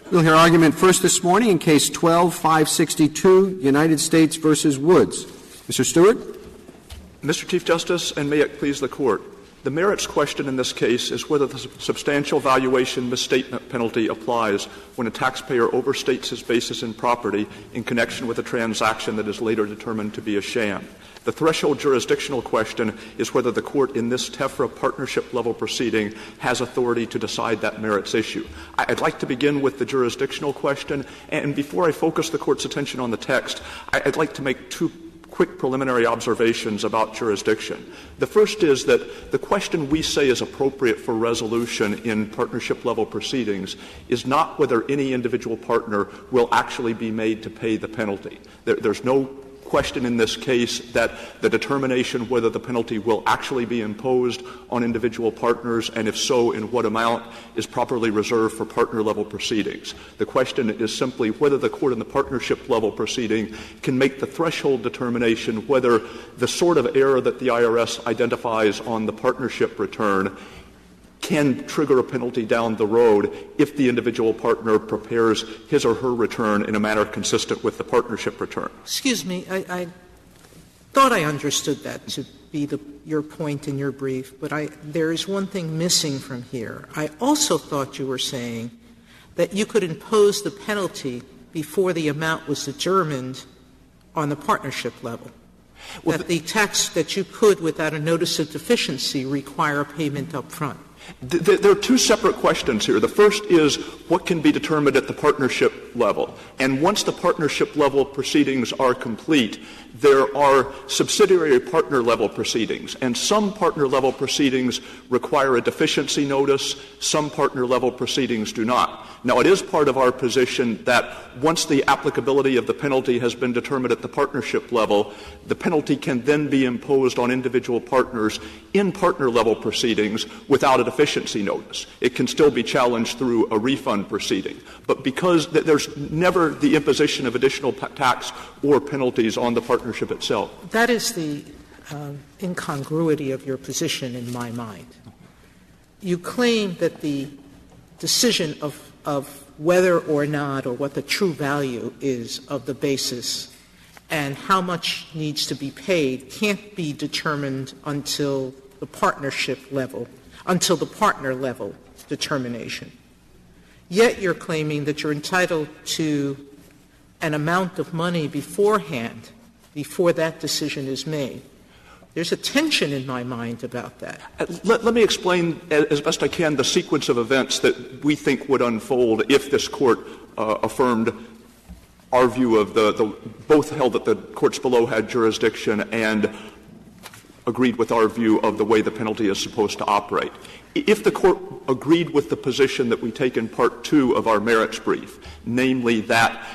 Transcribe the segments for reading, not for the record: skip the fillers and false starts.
We'll hear argument first this morning in Case 12-562, United States v. Woods. Mr. Stewart. Mr. Chief Justice, and may it please the Court, the merits question in this case is whether the substantial valuation misstatement penalty applies when a taxpayer overstates his basis in property in connection with a transaction that is later determined to be a sham. The threshold jurisdictional question is whether the Court in this TEFRA partnership-level proceeding has authority to decide that merits issue. I'd like to begin with the jurisdictional question, and before I focus the Court's attention on the text, I'd like to make two quick preliminary observations about jurisdiction. The first is that the question we say is appropriate for resolution in partnership-level proceedings is not whether any individual partner will actually be made to pay the penalty. There's no question in this case that the determination whether the penalty will actually be imposed on individual partners, and if so, in what amount, is properly reserved for partner-level proceedings. The question is simply whether the Court in the partnership-level proceeding can make the threshold determination whether the sort of error that the IRS identifies on the partnership return can trigger a penalty down the road if the individual partner prepares his or her return in a manner consistent with the partnership return. Excuse me, I thought I understood that to be your point in your brief, but there is one thing missing from here. I also thought you were saying that you could impose the penalty before the amount was determined on the partnership level. Well, that the tax that you could, without a notice of deficiency, require a payment up front. There are two separate questions here. The first is what can be determined at the partnership level. And once the partnership level proceedings are complete, there are subsidiary partner level proceedings. And some partner level proceedings require a deficiency notice, some partner level proceedings do not. Now, it is part of our position that once the applicability of the penalty has been determined at the partnership level, the penalty can then be imposed on individual partners in partner level proceedings without a deficiency notice. It can still be challenged through a refund proceeding. But because there's never the imposition of additional tax or penalties on the partnership itself. That is the incongruity of your position in my mind. You claim that the decision of whether or not, or what the true value is of the basis and how much needs to be paid can't be determined until the partnership level, until the partner level determination. Yet you're claiming that you're entitled to an amount of money beforehand, before that decision is made. There's a tension in my mind about that. Let me explain as best I can the sequence of events that we think would unfold if this Court affirmed our view of both held that the courts below had jurisdiction and agreed with our view of the way the penalty is supposed to operate. If the Court agreed with the position that we take in Part 2 of our merits brief, namely that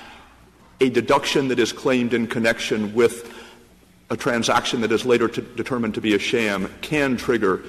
a deduction that is claimed in connection with a transaction that is later determined to be a sham can trigger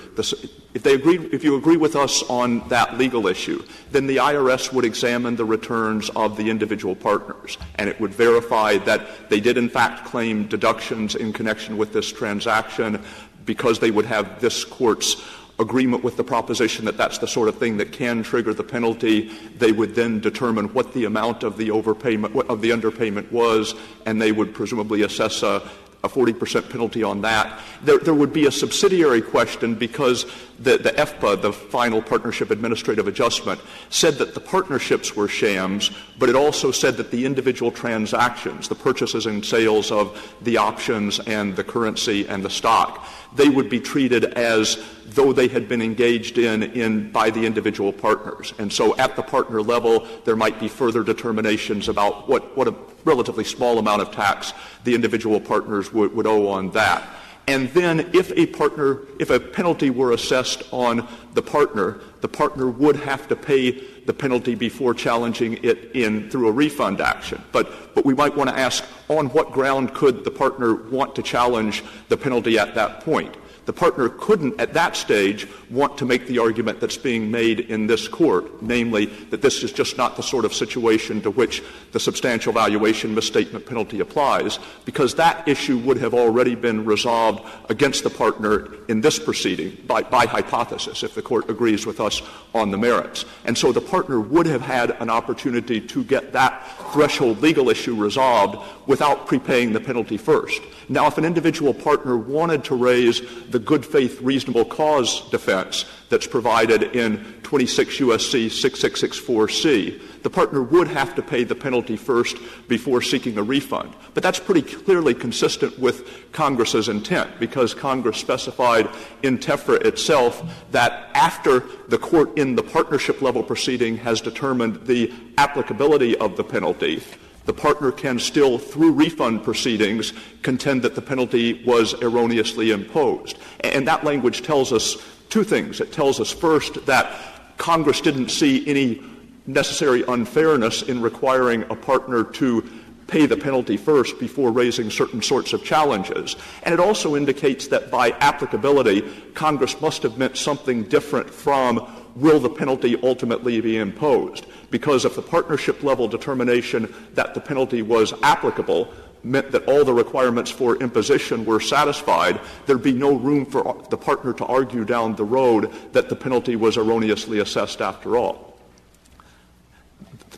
if you agree with us on that legal issue, then the IRS would examine the returns of the individual partners, and it would verify that they did in fact claim deductions in connection with this transaction because they would have this Court's agreement with the proposition that that's the sort of thing that can trigger the penalty. They would then determine what the amount of the overpayment, of the underpayment was, and they would presumably assess a 40% penalty on that. There would be a subsidiary question because the FPA, the Final Partnership Administrative Adjustment, said that the partnerships were shams, but it also said that the individual transactions, the purchases and sales of the options and the currency and the stock, they would be treated as though they had been engaged in by the individual partners. And so at the partner level, there might be further determinations about what a relatively small amount of tax the individual partners would owe on that. And then if a penalty were assessed on the partner would have to pay the penalty before challenging it through a refund action. But we might want to ask, on what ground could the partner want to challenge the penalty at that point? The partner couldn't, at that stage, want to make the argument that's being made in this court, namely that this is just not the sort of situation to which the substantial valuation misstatement penalty applies, because that issue would have already been resolved against the partner in this proceeding by hypothesis, if the court agrees with us on the merits. And so the partner would have had an opportunity to get that threshold legal issue resolved without prepaying the penalty first. Now, if an individual partner wanted to raise the good faith reasonable cause defense that's provided in 26 U.S.C. 6664C, the partner would have to pay the penalty first before seeking a refund. But that's pretty clearly consistent with Congress's intent, because Congress specified in TEFRA itself that after the court in the partnership level proceeding has determined the applicability of the penalty, the partner can still, through refund proceedings, contend that the penalty was erroneously imposed. And that language tells us two things. It tells us, first, that Congress didn't see any necessary unfairness in requiring a partner to pay the penalty first before raising certain sorts of challenges. And it also indicates that by applicability, Congress must have meant something different from will the penalty ultimately be imposed? Because if the partnership level determination that the penalty was applicable meant that all the requirements for imposition were satisfied, there'd be no room for the partner to argue down the road that the penalty was erroneously assessed after all.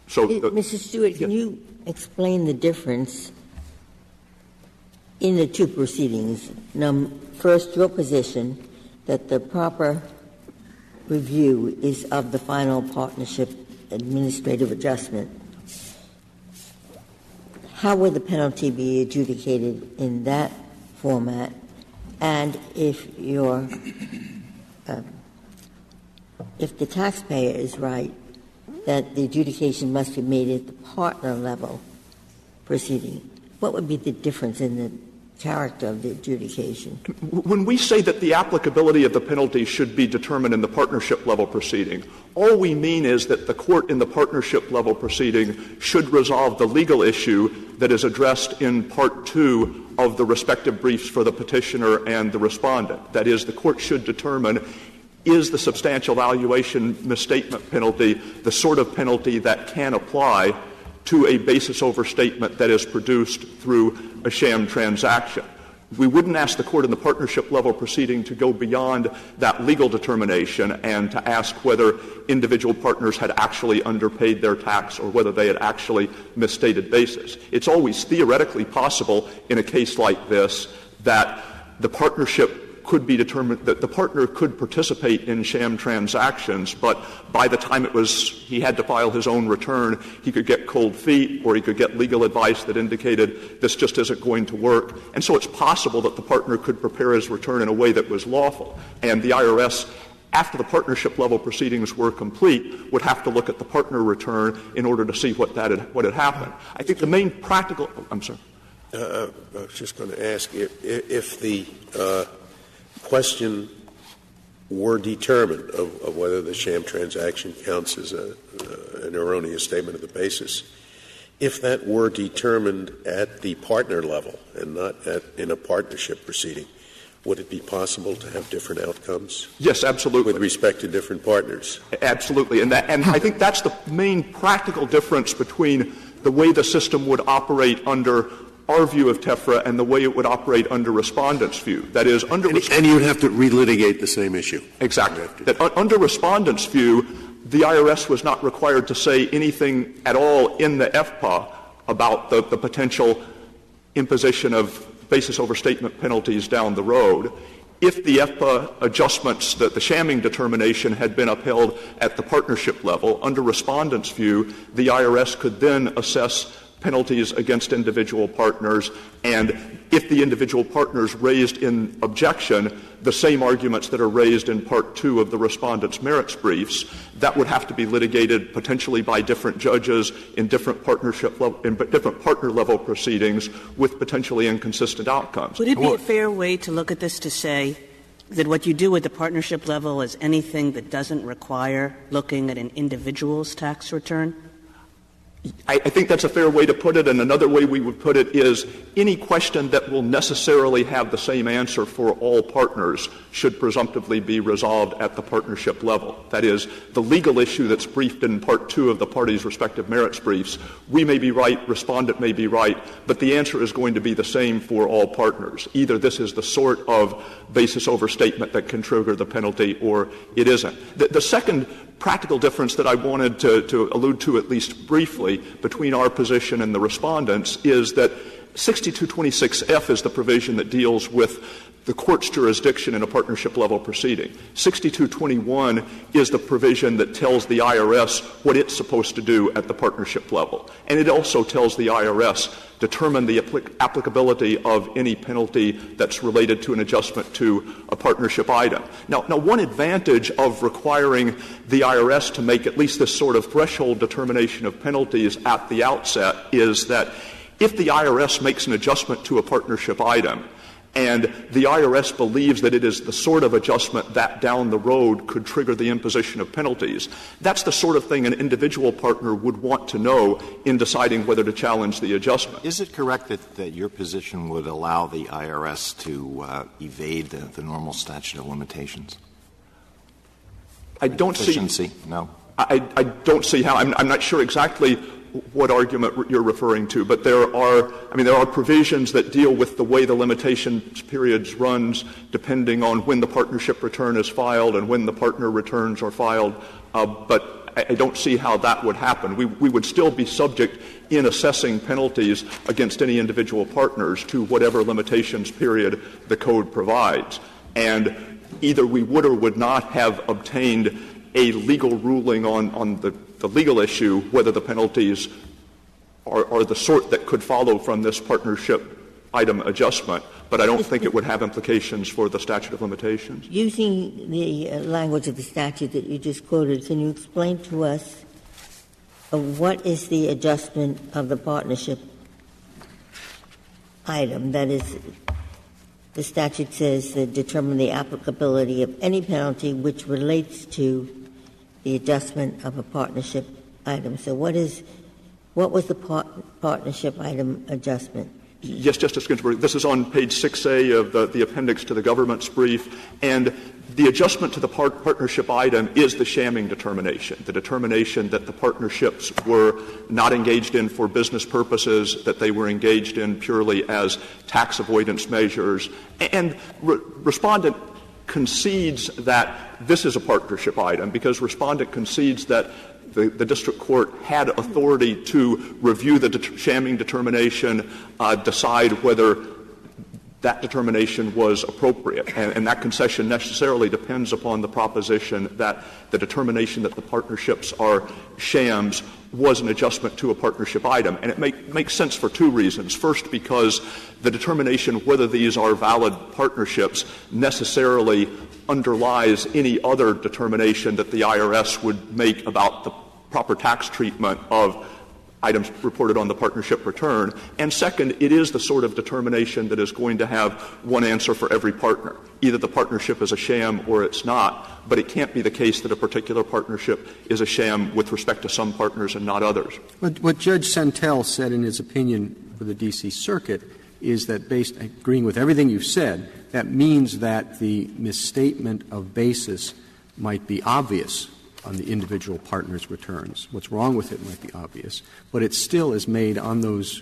So, Mr. Stewart, can you explain the difference in the two proceedings? First, your position that the proper review is of the final partnership administrative adjustment. How would the penalty be adjudicated in that format? And if the taxpayer is right that the adjudication must be made at the partner level proceeding, what would be the difference in the character of the adjudication? When we say that the applicability of the penalty should be determined in the partnership level proceeding, all we mean is that the court in the partnership level proceeding should resolve the legal issue that is addressed in Part 2 of the respective briefs for the petitioner and the respondent. That is, the court should determine, is the substantial valuation misstatement penalty the sort of penalty that can apply to a basis overstatement that is produced through a sham transaction. We wouldn't ask the court in the partnership level proceeding to go beyond that legal determination and to ask whether individual partners had actually underpaid their tax or whether they had actually misstated basis. It's always theoretically possible in a case like this that the partnership could be determined, that the partner could participate in sham transactions, but by the time he had to file his own return, he could get cold feet or he could get legal advice that indicated this just isn't going to work. And so it's possible that the partner could prepare his return in a way that was lawful. And the IRS, after the partnership level proceedings were complete, would have to look at the partner return in order to see what had happened. I think the main practical — I'm sorry. I was just going to ask if the question were determined of whether the sham transaction counts as an erroneous statement of the basis, if that were determined at the partner level and not in a partnership proceeding, would it be possible to have different outcomes? Yes, absolutely. With respect to different partners? Absolutely. And I think that's the main practical difference between the way the system would operate under our view of TEFRA and the way it would operate under Respondent's view. That is, under and you'd have to relitigate the same issue. Exactly. That under Respondent's view, the IRS was not required to say anything at all in the FPA about the potential imposition of basis overstatement penalties down the road. If the FPA adjustments, the shamming determination had been upheld at the partnership level, under Respondent's view, the IRS could then assess penalties against individual partners, and if the individual partners raised in objection the same arguments that are raised in Part 2 of the Respondent's merits briefs, that would have to be litigated potentially by different judges in different different partner level proceedings with potentially inconsistent outcomes. Would it be a fair way to look at this to say that what you do at the partnership level is anything that doesn't require looking at an individual's tax return? I think that's a fair way to put it, and another way we would put it is any question that will necessarily have the same answer for all partners should presumptively be resolved at the partnership level. That is, the legal issue that's briefed in Part 2 of the parties' respective merits briefs, we may be right, respondent may be right, but the answer is going to be the same for all partners. Either this is the sort of basis overstatement that can trigger the penalty or it isn't. The second practical difference that I wanted to allude to at least briefly between our position and the respondents is that 6226F is the provision that deals with the court's jurisdiction in a partnership-level proceeding. 6221 is the provision that tells the IRS what it's supposed to do at the partnership level. And it also tells the IRS determine the applicability of any penalty that's related to an adjustment to a partnership item. Now, one advantage of requiring the IRS to make at least this sort of threshold determination of penalties at the outset is that if the IRS makes an adjustment to a partnership item, and the IRS believes that it is the sort of adjustment that down the road could trigger the imposition of penalties, that's the sort of thing an individual partner would want to know in deciding whether to challenge the adjustment. Is it correct that your position would allow the IRS to evade the normal statute of limitations? I don't Efficiency? No. I don't see how. I'm not sure exactly what argument you're referring to, but there are provisions that deal with the way the limitations periods runs depending on when the partnership return is filed and when the partner returns are filed. But I don't see how that would happen. We would still be subject in assessing penalties against any individual partners to whatever limitations period the code provides. And either we would or would not have obtained a legal ruling on the legal issue, whether the penalties are the sort that could follow from this partnership item adjustment, but I don't think it would have implications for the statute of limitations. Using the language of the statute that you just quoted, can you explain to us what is the adjustment of the partnership item? That is, the statute says to determine the applicability of any penalty which relates to the adjustment of a partnership item. So what was the partnership item adjustment? Yes, Justice Ginsburg. This is on page 6A of the appendix to the government's brief. And the adjustment to the partnership item is the shamming determination, the determination that the partnerships were not engaged in for business purposes, that they were engaged in purely as tax avoidance measures. And respondent concedes that this is a partnership item because respondent concedes that the district court had authority to review the shamming determination, decide whether that determination was appropriate. And that concession necessarily depends upon the proposition that the determination that the partnerships are shams was an adjustment to a partnership item. And it makes sense for two reasons. First, because the determination whether these are valid partnerships necessarily underlies any other determination that the IRS would make about the proper tax treatment of items reported on the partnership return. And second, it is the sort of determination that is going to have one answer for every partner. Either the partnership is a sham or it's not, but it can't be the case that a particular partnership is a sham with respect to some partners and not others. What Judge Santel said in his opinion for the D.C. Circuit is that, agreeing with everything you've said, that means that the misstatement of basis might be obvious on the individual partner's returns. What's wrong with it might be obvious, but it still is made on those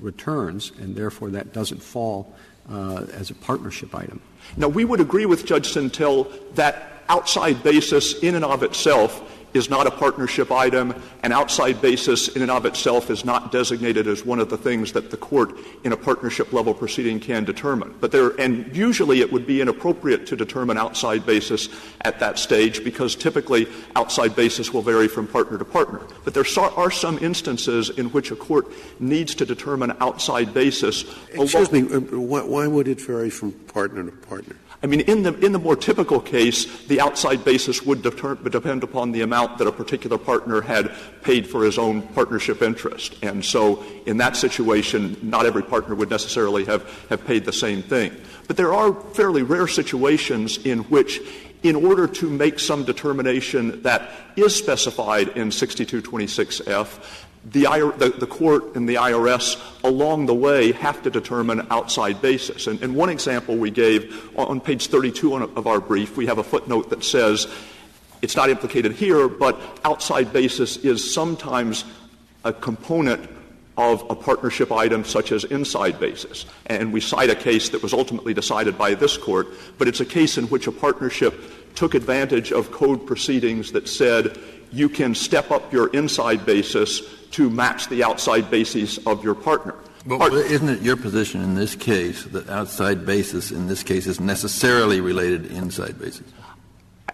returns, and therefore that doesn't fall as a partnership item. Now, we would agree with Judge Santel that outside basis in and of itself is not a partnership item, and outside basis in and of itself is not designated as one of the things that the court in a partnership-level proceeding can determine. And usually it would be inappropriate to determine outside basis at that stage because typically outside basis will vary from partner to partner. But there are some instances in which a court needs to determine outside basis. Excuse me, why would it vary from partner to partner? I mean, in the more typical case, the outside basis would depend upon the amount that a particular partner had paid for his own partnership interest. And so in that situation, not every partner would necessarily have paid the same thing. But there are fairly rare situations in which, in order to make some determination that is specified in 6226F, The court and the IRS along the way have to determine outside basis. And one example we gave on page 32 of our brief, we have a footnote that says it's not implicated here, but outside basis is sometimes a component of a partnership item such as inside basis. And we cite a case that was ultimately decided by this court, but it's a case in which a partnership took advantage of code proceedings that said you can step up your inside basis to match the outside basis of your partner. But isn't it your position in this case that outside basis in this case is necessarily related to inside basis?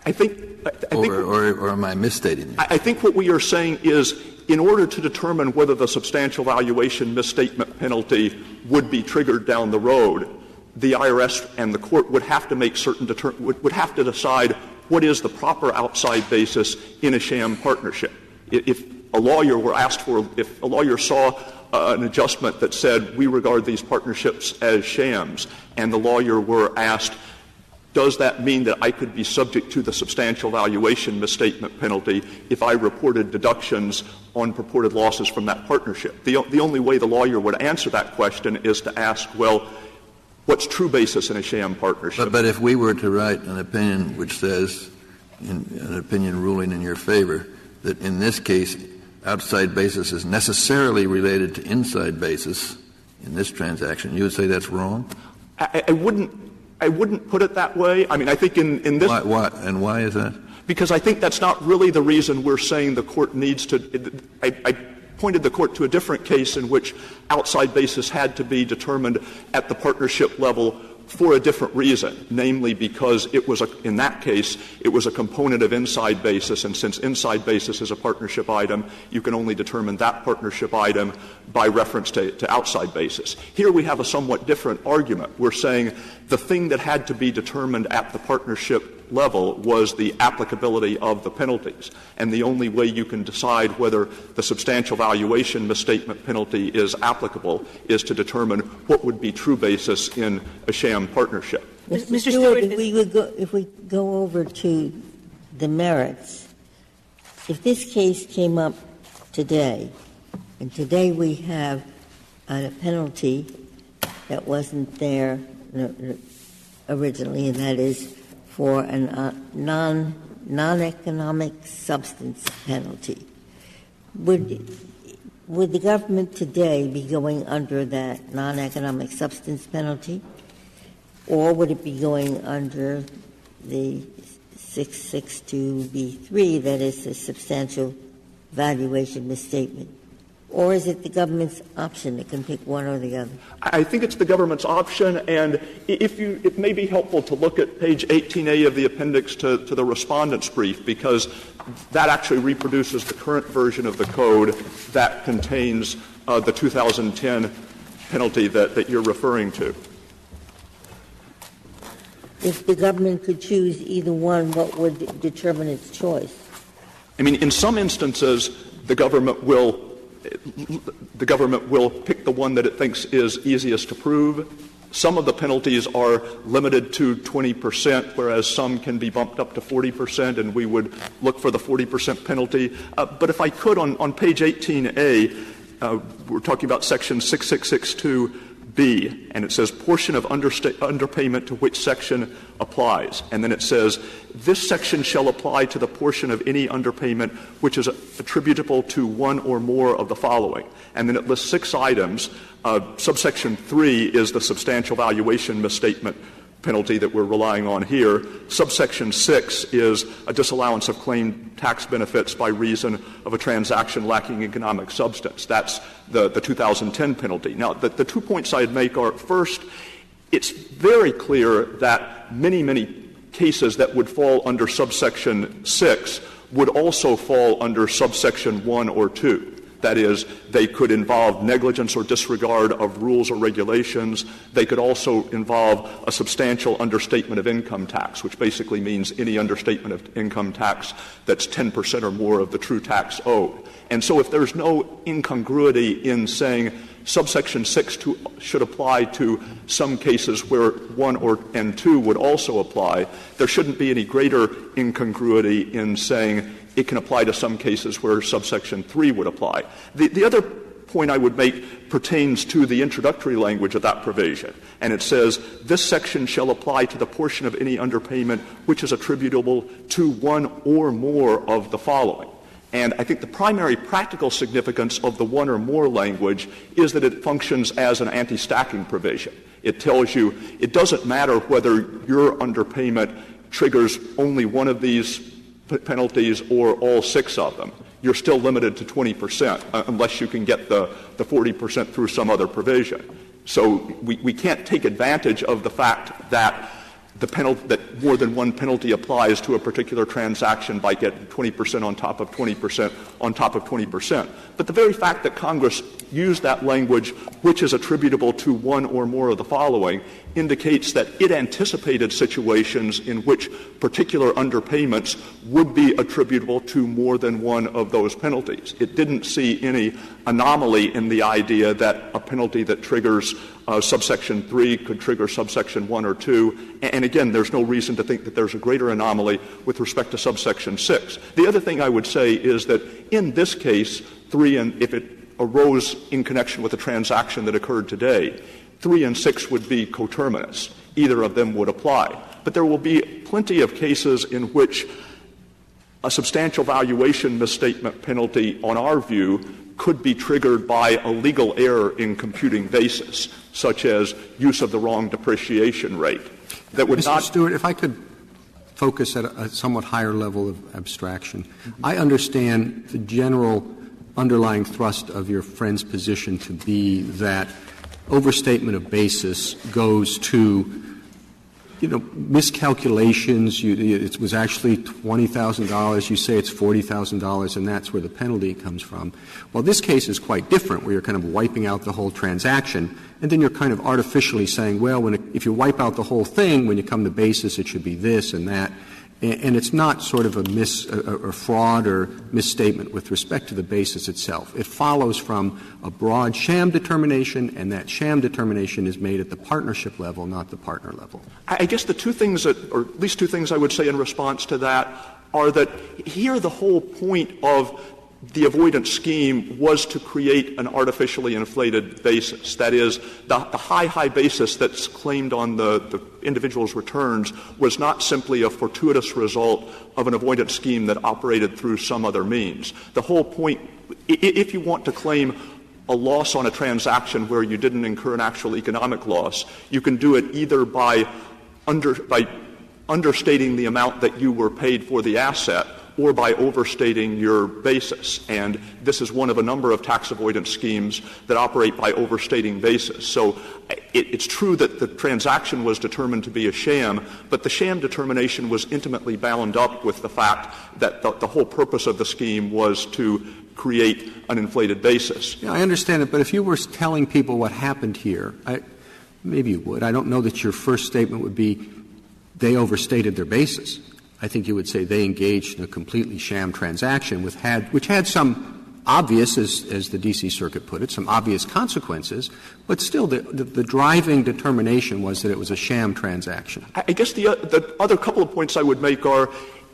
I think or am I misstating it? I think what we are saying is, in order to determine whether the substantial valuation misstatement penalty would be triggered down the road, the IRS and the court would have to make would have to decide what is the proper outside basis in a sham partnership. If a lawyer saw an adjustment that said we regard these partnerships as shams, and the lawyer were asked, does that mean that I could be subject to the substantial valuation misstatement penalty if I reported deductions on purported losses from that partnership? The only way the lawyer would answer that question is to ask, well, what's true basis in a sham partnership? But if we were to write an opinion which says, an opinion ruling in your favor, that in this case outside basis is necessarily related to inside basis in this transaction, you would say that's wrong? I wouldn't put it that way. I mean, I think in this... Why? And why is that? Because I think that's not really the reason we're saying the court needs to... I pointed the court to a different case in which outside basis had to be determined at the partnership level for a different reason, namely because in that case, it was a component of inside basis, and since inside basis is a partnership item, you can only determine that partnership item by reference to outside basis. Here we have a somewhat different argument. We're saying the thing that had to be determined at the partnership level was the applicability of the penalties, and the only way you can decide whether the substantial valuation misstatement penalty is applicable is to determine what would be true basis in a sham partnership. Mr. Stewart, if we go over to the merits, if this case came up today, and today we have a penalty that wasn't there originally, and that is for a non-economic substance penalty, would the government today be going under that non-economic substance penalty, or would it be going under the 662B3, that is the substantial valuation misstatement? Or is it the government's option that can pick one or the other? I think it's the government's option, and it may be helpful to look at page 18A of the appendix to the respondent's brief, because that actually reproduces the current version of the code that contains the 2010 penalty that you're referring to. If the government could choose either one, what would determine its choice? I mean, in some instances, the government will pick the one that it thinks is easiest to prove. Some of the penalties are limited to 20%, whereas some can be bumped up to 40%, and we would look for the 40% penalty. But if I could, on page 18A, we're talking about section 6662B, and it says portion of underpayment to which section applies. And then it says, this section shall apply to the portion of any underpayment which is attributable to one or more of the following. And then it lists 6 items. Subsection 3 is the substantial valuation misstatement penalty that we're relying on here. Subsection 6 is a disallowance of claimed tax benefits by reason of a transaction lacking economic substance. That's the 2010 penalty. Now, the 2 points I'd make are, first, it's very clear that many cases that would fall under subsection 6 would also fall under subsection 1 or 2. That is, they could involve negligence or disregard of rules or regulations. They could also involve a substantial understatement of income tax, which basically means any understatement of income tax that's 10% or more of the true tax owed. And so if there's no incongruity in saying subsection 6 should apply to some cases where 1 and 2 would also apply, there shouldn't be any greater incongruity in saying it can apply to some cases where subsection 3 would apply. The other point I would make pertains to the introductory language of that provision. And it says, this section shall apply to the portion of any underpayment which is attributable to one or more of the following. And I think the primary practical significance of the one or more language is that it functions as an anti-stacking provision. It tells you it doesn't matter whether your underpayment triggers only one of these penalties or all 6 of them. You're still limited to 20% unless you can get the 40% through some other provision. So we can't take advantage of the fact that that more than one penalty applies to a particular transaction by getting 20% on top of 20% on top of 20%. But the very fact that Congress used that language, which is attributable to one or more of the following, indicates that it anticipated situations in which particular underpayments would be attributable to more than one of those penalties. It didn't see any anomaly in the idea that a penalty that triggers subsection 3 could trigger subsection 1 or 2. And again, there's no reason to think that there's a greater anomaly with respect to subsection 6. The other thing I would say is that in this case, 3 and if it arose in connection with a transaction that occurred today, 3 and 6 would be coterminous. Either of them would apply. But there will be plenty of cases in which a substantial valuation misstatement penalty, on our view, could be triggered by a legal error in computing basis, such as use of the wrong depreciation rate. That would Mr. Stewart, if I could focus at a somewhat higher level of abstraction. I understand the general underlying thrust of your friend's position to be that overstatement of basis goes to, miscalculations. It was actually $20,000. You say it's $40,000, and that's where the penalty comes from. Well, this case is quite different, where you're kind of wiping out the whole transaction, and then you're kind of artificially saying, well, if you wipe out the whole thing, when you come to basis, it should be this and that. And it's not sort of a fraud or misstatement with respect to the basis itself. It follows from a broad sham determination, and that sham determination is made at the partnership level, not the partner level. I guess the two things or at least two things I would say in response to that are that here the whole point of the avoidance scheme was to create an artificially inflated basis. That is, the high basis that's claimed on the individual's returns was not simply a fortuitous result of an avoidance scheme that operated through some other means. The whole point, if you want to claim a loss on a transaction where you didn't incur an actual economic loss, you can do it either by understating the amount that you were paid for the asset or by overstating your basis. And this is one of a number of tax avoidance schemes that operate by overstating basis. So it's true that the transaction was determined to be a sham, but the sham determination was intimately bound up with the fact that the whole purpose of the scheme was to create an inflated basis. Yeah, I understand it, but if you were telling people what happened here, maybe you would. I don't know that your first statement would be they overstated their basis. I think you would say they engaged in a completely sham transaction which had some obvious, as the D.C. Circuit put it, some obvious consequences, but still the driving determination was that it was a sham transaction. I guess the other couple of points I would make are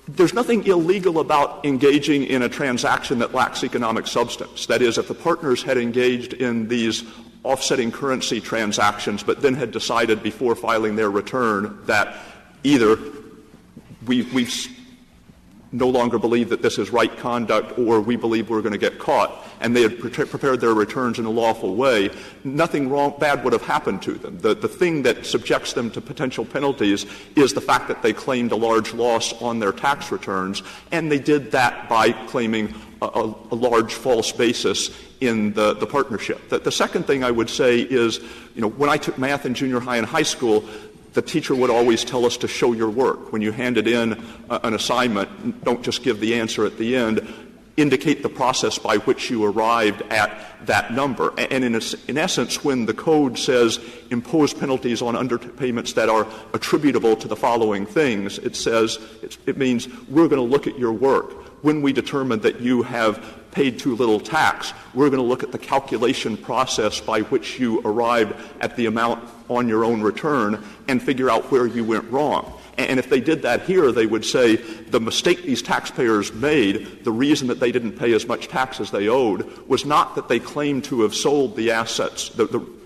there's nothing illegal about engaging in a transaction that lacks economic substance. That is, if the partners had engaged in these offsetting currency transactions but then had decided before filing their return that either we no longer believe that this is right conduct or we believe we're going to get caught, and they had prepared their returns in a lawful way, nothing bad would have happened to them. The thing that subjects them to potential penalties is the fact that they claimed a large loss on their tax returns, and they did that by claiming a large false basis in the partnership. The second thing I would say is, when I took math in junior high and high school, the teacher would always tell us to show your work. When you handed in an assignment, don't just give the answer at the end. Indicate the process by which you arrived at that number. And in essence, when the code says impose penalties on underpayments that are attributable to the following things, it means we're going to look at your work. When we determine that you have paid too little tax, we're going to look at the calculation process by which you arrived at the amount on your own return and figure out where you went wrong. And if they did that here, they would say the mistake these taxpayers made, the reason that they didn't pay as much tax as they owed, was not that they claimed to have sold the assets,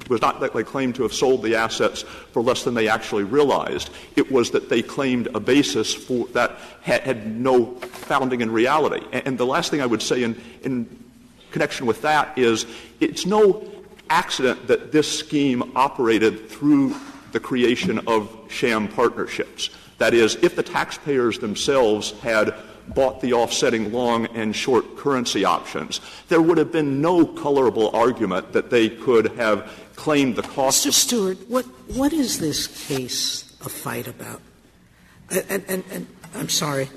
was not that they claimed to have sold the assets for less than they actually realized. It was that they claimed a basis for that had no founding in reality. And the last thing I would say in connection with that is it's no accident that this scheme operated through the creation of sham partnerships. That is, if the taxpayers themselves had bought the offsetting long and short currency options, there would have been no colorable argument that they could have claimed the cost. Mr. Stewart, what is this case a fight about? And I'm sorry.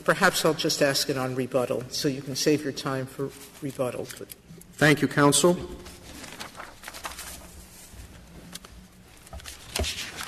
Perhaps I'll just ask it on rebuttal, so you can save your time for rebuttal. Thank you, counsel.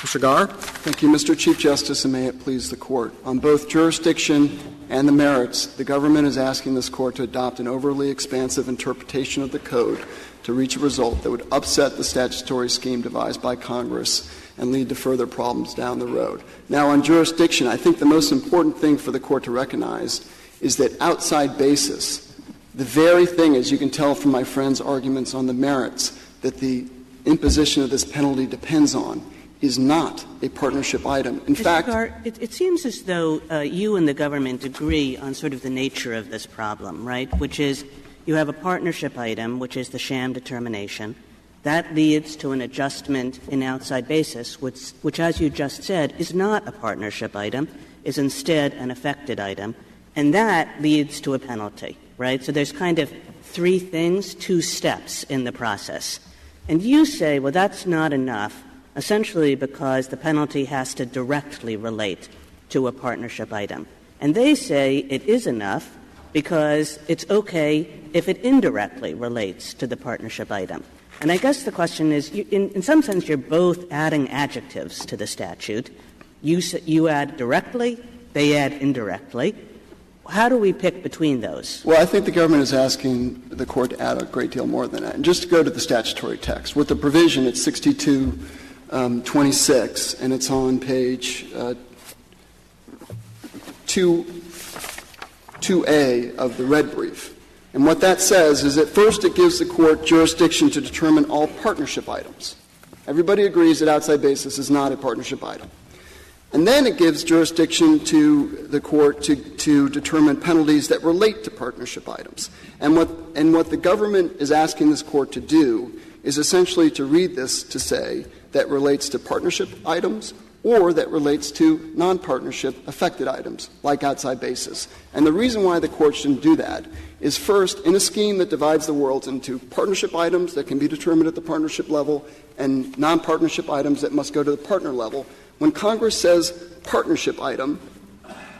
Mr. Garre. Thank you, Mr. Chief Justice, and may it please the Court. On both jurisdiction and the merits, the government is asking this Court to adopt an overly expansive interpretation of the Code to reach a result that would upset the statutory scheme devised by Congress and lead to further problems down the road. Now, on jurisdiction, I think the most important thing for the Court to recognize is that outside basis, the very thing, as you can tell from my friend's arguments on the merits, that the imposition of this penalty depends on, is not a partnership item. In fact, Garre, it seems as though you and the government agree on sort of the nature of this problem, right, which is you have a partnership item, which is the sham determination. That leads to an adjustment in outside basis, which, as you just said, is not a partnership item, is instead an affected item, and that leads to a penalty, right? So there's kind of three things, two steps in the process. And you say, well, that's not enough, essentially because the penalty has to directly relate to a partnership item. And they say it is enough because it's okay if it indirectly relates to the partnership item. And I guess the question is, in some sense, you're both adding adjectives to the statute. You add directly, they add indirectly. How do we pick between those? Well, I think the government is asking the Court to add a great deal more than that. And just to go to the statutory text, with the provision, it's 6226, and it's on page 2A of the red brief. And what that says is that first it gives the Court jurisdiction to determine all partnership items. Everybody agrees that outside basis is not a partnership item. And then it gives jurisdiction to the Court to determine penalties that relate to partnership items. And what the government is asking this Court to do is essentially to read this to say that relates to partnership items or that relates to non-partnership affected items, like outside basis. And the reason why the Court shouldn't do that is, first, in a scheme that divides the world into partnership items that can be determined at the partnership level and non-partnership items that must go to the partner level, when Congress says partnership item,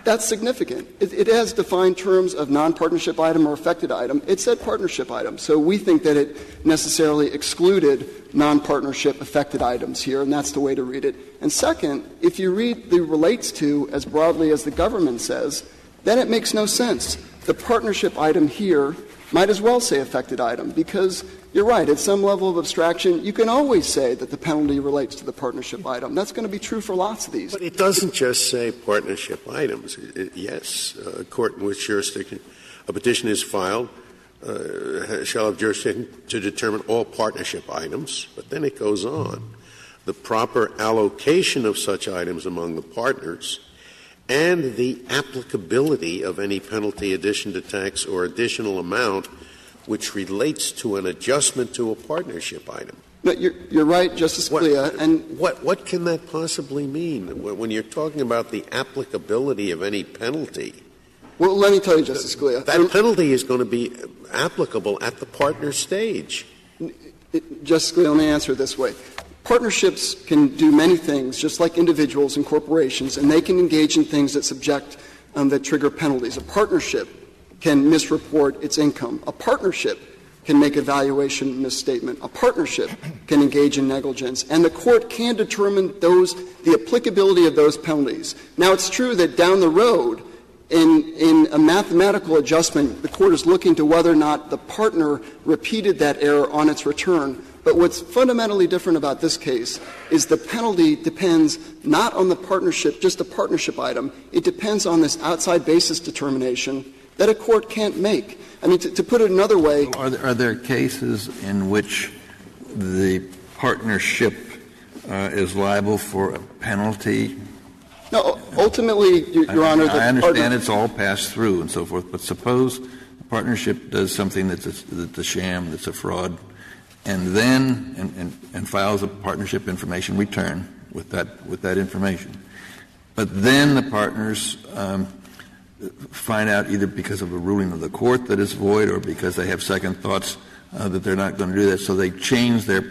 that's significant. It has defined terms of non-partnership item or affected item. It said partnership item. So we think that it necessarily excluded non-partnership affected items here, and that's the way to read it. And second, if you read the relates to as broadly as the government says, then it makes no sense. The partnership item here might as well say affected item, because you're right, at some level of abstraction, you can always say that the penalty relates to the partnership item. That's going to be true for lots of these. But it doesn't just say partnership items. Yes, a court in which jurisdiction a petition is filed shall have jurisdiction to determine all partnership items, but then it goes on. The proper allocation of such items among the partners and the applicability of any penalty, addition to tax, or additional amount which relates to an adjustment to a partnership item. No, you're right, Justice Scalia. And what can that possibly mean when you're talking about the applicability of any penalty? Well, let me tell you, Justice Scalia. That penalty is going to be applicable at the partner stage. Justice Scalia, let me answer it this way. Partnerships can do many things, just like individuals and corporations, and they can engage in things that that trigger penalties. A partnership can misreport its income. A partnership can make a valuation misstatement. A partnership can engage in negligence. And the Court can determine the applicability of those penalties. Now, it's true that down the road, in a mathematical adjustment, the Court is looking to whether or not the partner repeated that error on its return. But what's fundamentally different about this case is the penalty depends not on the partnership, just a partnership item. It depends on this outside basis determination that a court can't make. I mean, to put it another way. Are there cases in which the partnership is liable for a penalty? No, ultimately, Your Honor, I understand it's all passed through and so forth, but suppose the partnership does something that's a sham, that's a fraud, and then and files a partnership information return with that information. But then the partners find out either because of a ruling of the court that it's void or because they have second thoughts that they're not going to do that, so they change their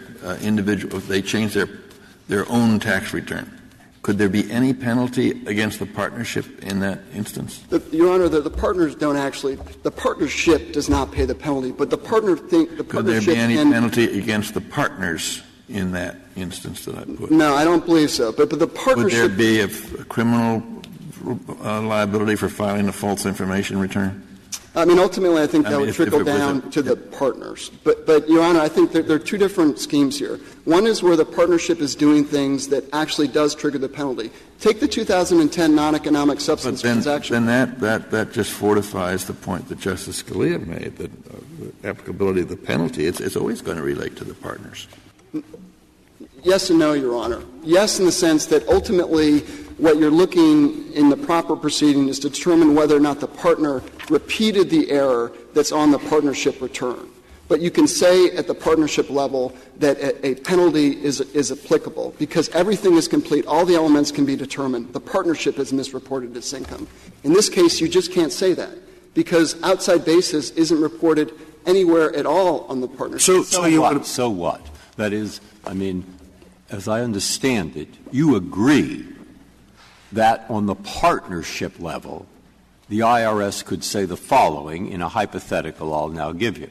their own tax return. Could there be any penalty against the partnership in that instance? Your Honor, the partners don't actually — the partnership does not pay the penalty, but the partnership — Could there be any penalty against the partners in that instance that I put? No, I don't believe so. But the partnership — Would there be a criminal liability for filing a false information return? I mean, ultimately, I think that would trickle down to the partners. But, Your Honor, I think there are two different schemes here. One is where the partnership is doing things that actually does trigger the penalty. Take the 2010 non-economic substance transaction. Then that just fortifies the point that Justice Scalia made, that the applicability of the penalty, it's always going to relate to the partners. Yes and no, Your Honor. Yes, in the sense that ultimately what you're looking in the proper proceeding is to determine whether or not the partner repeated the error that's on the partnership return. But you can say at the partnership level that a penalty is applicable because everything is complete. All the elements can be determined. The partnership is misreported its income. In this case, you just can't say that because outside basis isn't reported anywhere at all on the partnership. So what? That is, I mean, as I understand it, you agree that on the partnership level, the IRS could say the following in a hypothetical I'll now give you.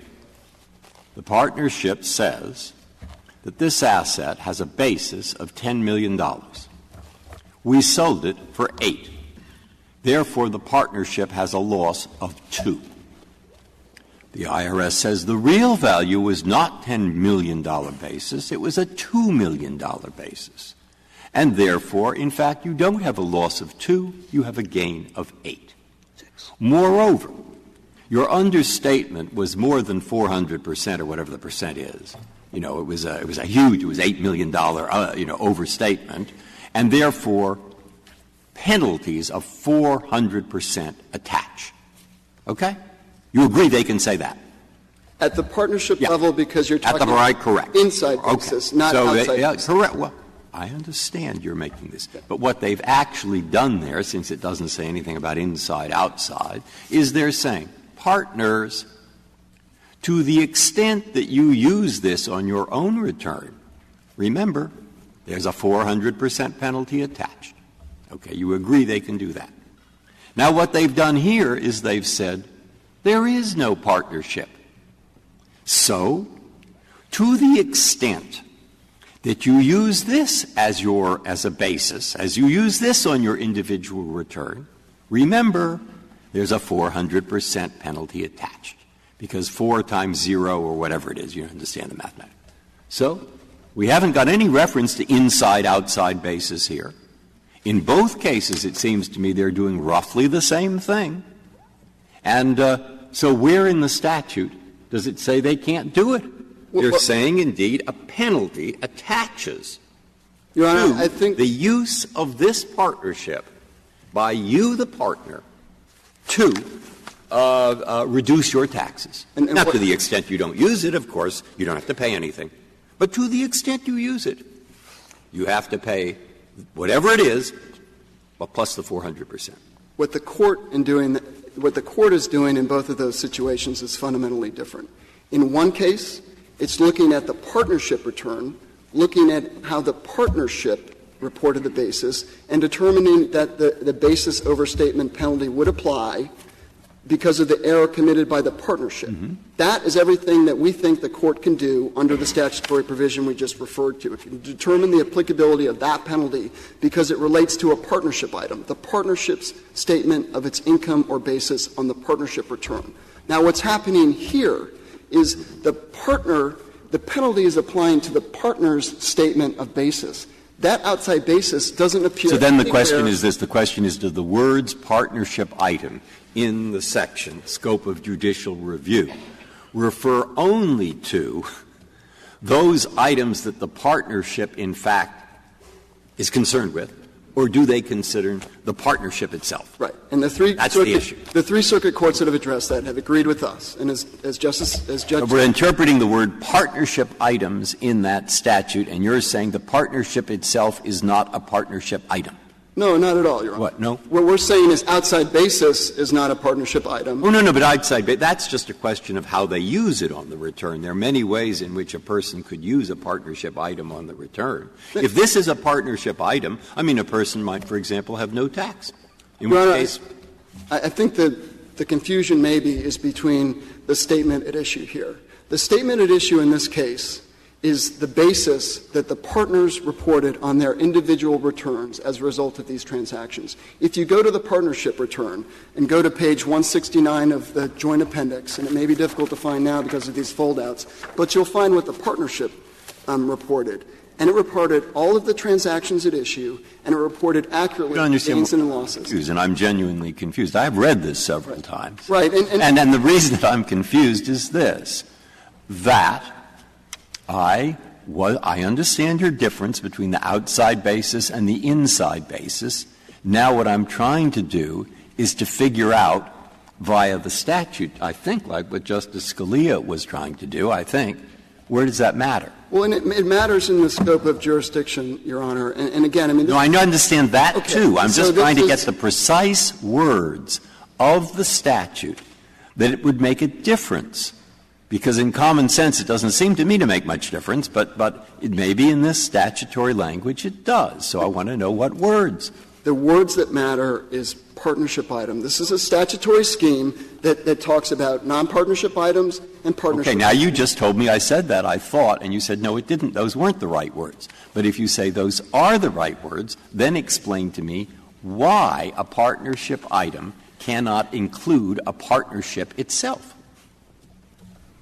The partnership says that this asset has a basis of $10 million. We sold it for $8. Therefore, the partnership has a loss of $2. The IRS says the real value was not $10 million basis, it was a $2 million basis. And therefore, in fact, you don't have a loss of 2, you have a gain of 8. Moreover, your understatement was more than 400% or whatever the percent is. You know, it was a huge, it was $8 million, overstatement, and therefore penalties of 400% attach. Okay? You agree they can say that? At the partnership level, because you're talking correct. Inside basis, not outside basis. Correct. Well, I understand you're making this. But what they've actually done there, since it doesn't say anything about inside, outside, is they're saying, partners, to the extent that you use this on your own return, remember, there's a 400% penalty attached. Okay, you agree they can do that. Now, what they've done here is they've said, there is no partnership. So, to the extent that you use this as a basis, as you use this on your individual return, remember, there's a 400% penalty attached, because 4 times 0 or whatever it is, you understand the mathematics. So, we haven't got any reference to inside-outside basis here. In both cases, it seems to me they're doing roughly the same thing. And so where in the statute does it say they can't do it? They're saying, indeed, a penalty attaches Your Honor, to I think the use of this partnership by you, the partner, to reduce your taxes. Not to the extent you don't use it, of course, you don't have to pay anything. But to the extent you use it, you have to pay whatever it is, but plus the 400%. What the court is doing in both of those situations is fundamentally different. In one case, it's looking at the partnership return, looking at how the partnership reported the basis, and determining that the basis overstatement penalty would apply because of the error committed by the partnership. Mm-hmm. That is everything that we think the court can do under the statutory provision we just referred to. If you determine the applicability of that penalty because it relates to a partnership item, the partnership's statement of its income or basis on the partnership return. Now, what's happening here is the partner The penalty is applying to the partner's statement of basis. That outside basis doesn't appear. So then the question is this. The question is, do the words partnership item in the section scope of judicial review refer only to those items that the partnership, in fact, is concerned with, or do they consider the partnership itself? Right. And that's the issue. The three circuit courts that have addressed that have agreed with us. And as Judge. We're interpreting the word partnership items in that statute, and you're saying the partnership itself is not a partnership item. No, not at all, Your Honor. What? No? What we're saying is outside basis is not a partnership item. Oh, no, but outside basis, that's just a question of how they use it on the return. There are many ways in which a person could use a partnership item on the return. If this is a partnership item, I mean, a person might, for example, have no tax. In which case, I think that the confusion maybe is between the statement at issue here. The statement at issue in this case is the basis that the partners reported on their individual returns as a result of these transactions. If you go to the partnership return and go to page 169 of the joint appendix, and it may be difficult to find now because of these foldouts, but you'll find what the partnership reported. And it reported all of the transactions at issue, and it reported accurately gains and losses. And I'm genuinely confused. I've read this several times. Right. And the reason that I'm confused is this, that I understand your difference between the outside basis and the inside basis. Now what I'm trying to do is to figure out via the statute, I think, like what Justice Scalia was trying to do, I think, where does that matter? Well, and it matters in the scope of jurisdiction, Your Honor. And again, I mean... No, I understand that, too. I'm just trying to get the precise words of the statute that it would make a difference. Because in common sense, it doesn't seem to me to make much difference, but it may be in this statutory language it does. So I want to know what words. The words that matter is partnership item. This is a statutory scheme that talks about non-partnership items and partnership Okay, now you just told me I said that, I thought, and you said, no, it didn't. Those weren't the right words. But if you say those are the right words, then explain to me why a partnership item cannot include a partnership itself.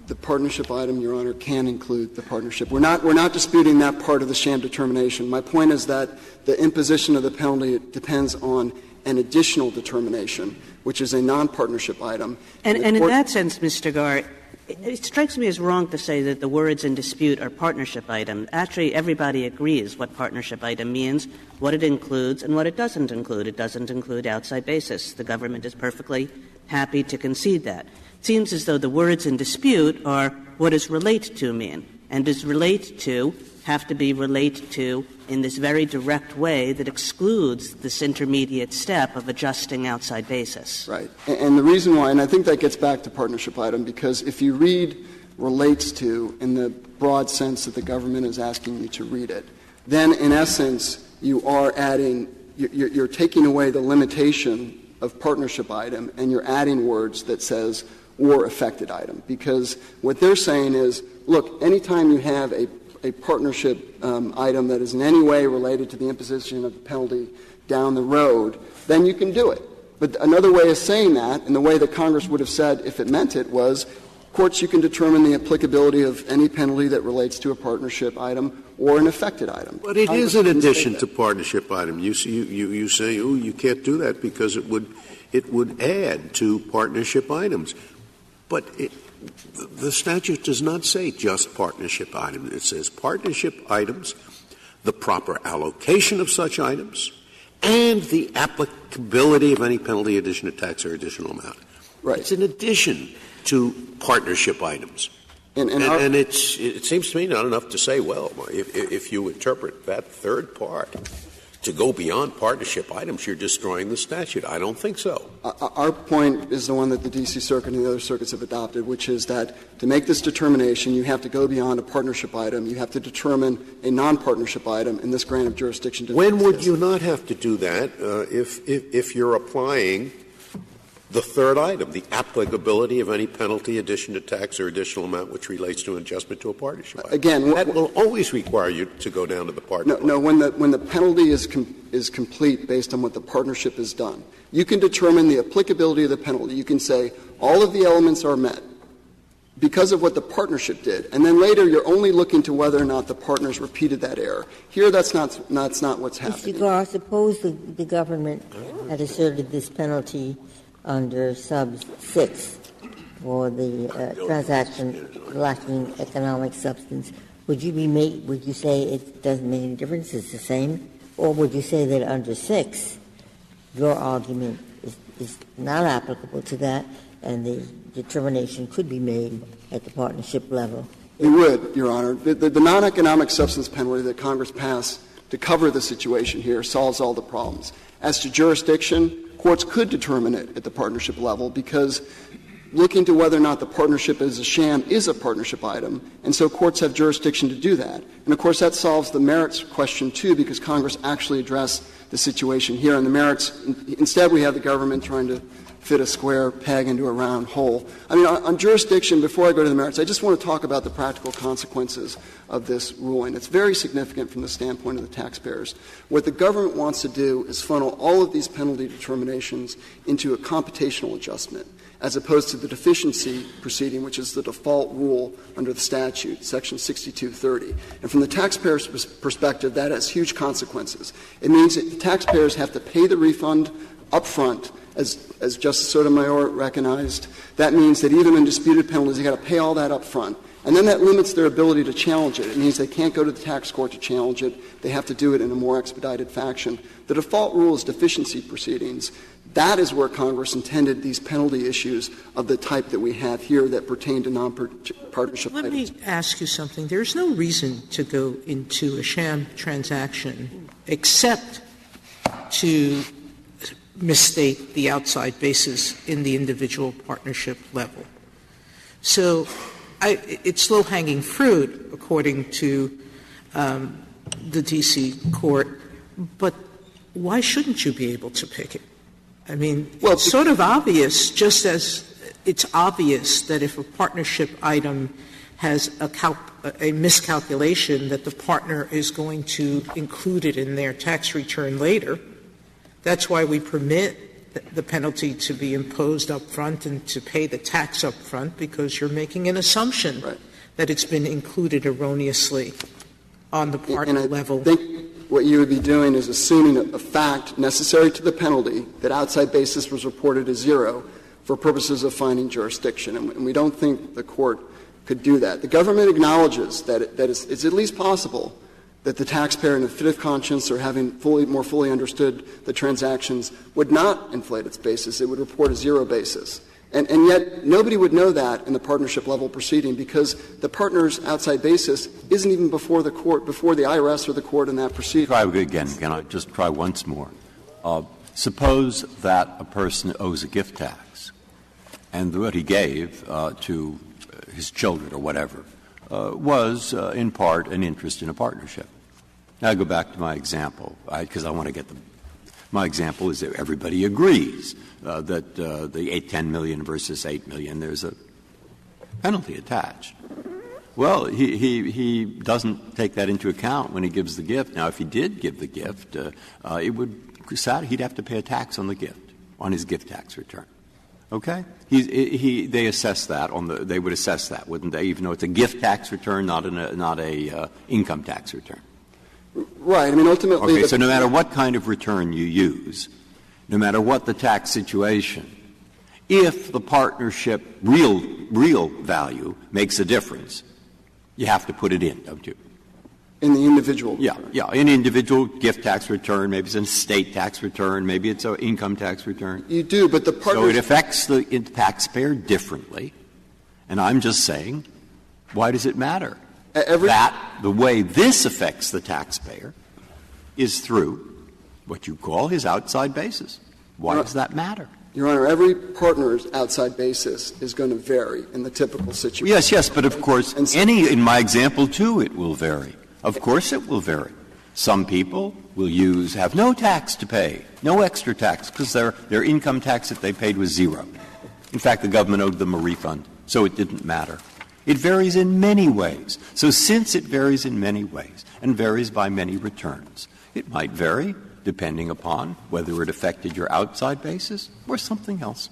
The partnership item, Your Honor, can include the partnership. We're not disputing that part of the sham determination. My point is that the imposition of the penalty depends on an additional determination, which is a non-partnership item. And in that sense, Mr. Garrett, it strikes me as wrong to say that the words in dispute are partnership item. Actually, everybody agrees what partnership item means, what it includes, and what it doesn't include. It doesn't include outside basis. The government is perfectly happy to concede that. It seems as though the words in dispute are what does relate to mean, and does relate to have to be relate to in this very direct way that excludes this intermediate step of adjusting outside basis. Right. And the reason why, and I think that gets back to partnership item, because if you read relates to in the broad sense that the government is asking you to read it, then in essence you are adding, you're taking away the limitation of partnership item and you're adding words that says or affected item. Because what they're saying is, look, anytime you have a partnership item that is in any way related to the imposition of the penalty down the road, then you can do it. But another way of saying that, and the way that Congress would have said if it meant it, was courts, you can determine the applicability of any penalty that relates to a partnership item or an affected item. But it is in addition to partnership item. You say, oh, you can't do that because it would add to partnership items. But the statute does not say just partnership items. It says partnership items, the proper allocation of such items, and the applicability of any penalty, additional tax, or additional amount. Right. It's in addition to partnership items. And it seems to me not enough to say, well, if you interpret that third part to go beyond partnership items, you're destroying the statute. I don't think so. Our point is the one that the D.C. Circuit and the other circuits have adopted, which is that to make this determination, you have to go beyond a partnership item. You have to determine a non-partnership item, and this grant of jurisdiction does not exist. When would you not have to do that if you're applying the third item, the applicability of any penalty, addition to tax, or additional amount which relates to an adjustment to a partnership item? Again, that will always require you to go down to the partnership. No, when the penalty is complete based on what the partnership has done, you can determine the applicability of the penalty. You can say all of the elements are met, because of what the partnership did. And then later you're only looking to whether or not the partners repeated that error. Here that's not what's happening. Mr. Garr, suppose the government had asserted this penalty under sub 6 for the transaction lacking economic substance. Would you say it doesn't make any difference, it's the same? Or would you say that under 6, your argument is not applicable to that and the determination could be made at the partnership level? It would, Your Honor. The non-economic substance penalty that Congress passed to cover the situation here solves all the problems. As to jurisdiction, courts could determine it at the partnership level because looking to whether or not the partnership is a sham is a partnership item, and so courts have jurisdiction to do that. And, of course, that solves the merits question, too, because Congress actually addressed the situation here. On the merits, instead we have the government trying to fit a square peg into a round hole. I mean, on jurisdiction, before I go to the merits, I just want to talk about the practical consequences of this ruling. It's very significant from the standpoint of the taxpayers. What the government wants to do is funnel all of these penalty determinations into a computational adjustment, as opposed to the deficiency proceeding, which is the default rule under the statute, Section 6230. And from the taxpayer's perspective, that has huge consequences. It means that the taxpayers have to pay the refund up front, as Justice Sotomayor recognized. That means that even in disputed penalties, they've got to pay all that up front. And then that limits their ability to challenge it. It means they can't go to the tax court to challenge it. They have to do it in a more expedited fashion. The default rule is deficiency proceedings. That is where Congress intended these penalty issues of the type that we have here that pertain to non-partnership items. Let me ask you something. There's no reason to go into a sham transaction except to misstate the outside basis in the individual partnership level. So it's low-hanging fruit, according to the D.C. court, but why shouldn't you be able to pick it? I mean, it's sort of obvious, just as it's obvious that if a partnership item has a miscalculation that the partner is going to include it in their tax return later. That's why we permit the penalty to be imposed up front and to pay the tax up front, because you're making an assumption that it's been included erroneously on the partner level. I think what you would be doing is assuming a fact necessary to the penalty that outside basis was reported as 0 for purposes of finding jurisdiction. And we don't think the court could do that. The government acknowledges that it's at least possible that the taxpayer in a fit of conscience or having more fully understood the transactions would not inflate its basis. It would report a 0 basis. And yet nobody would know that in the partnership level proceeding, because the partner's outside basis isn't even before the court, before the IRS or the court in that proceeding. Try again. Can I just try once more? Suppose that a person owes a gift tax, and what he gave to his children or whatever was in part an interest in a partnership. Now I go back to my example, because I want to get my example is that everybody agrees that the 10 million versus 8 million, there's a penalty attached. Well, he doesn't take that into account when he gives the gift. Now, if he did give the gift, he'd have to pay a tax on the gift, on his gift tax return. Okay? They assess that they would assess that, wouldn't they? Even though it's a gift tax return, not a income tax return. Right. I mean, ultimately. Okay. So no matter what kind of return you use, no matter what the tax situation, if the partnership real value makes a difference, you have to put it in, don't you? In the individual return. Yeah. In individual gift tax return, maybe it's an estate tax return, maybe it's an income tax return. You do, but the partnership. So it affects the taxpayer differently. And I'm just saying, why does it matter? The way this affects the taxpayer is through what you call his outside basis. Why does that matter? Your Honor, every partner's outside basis is going to vary in the typical situation. Yes, but of course, in my example, too, it will vary. Of course it will vary. Some people will have no tax to pay, no extra tax, because their income tax that they paid was 0. In fact, the government owed them a refund, so it didn't matter. It varies in many ways. So since it varies in many ways and varies by many returns, it might vary depending upon whether it affected your outside basis or something else.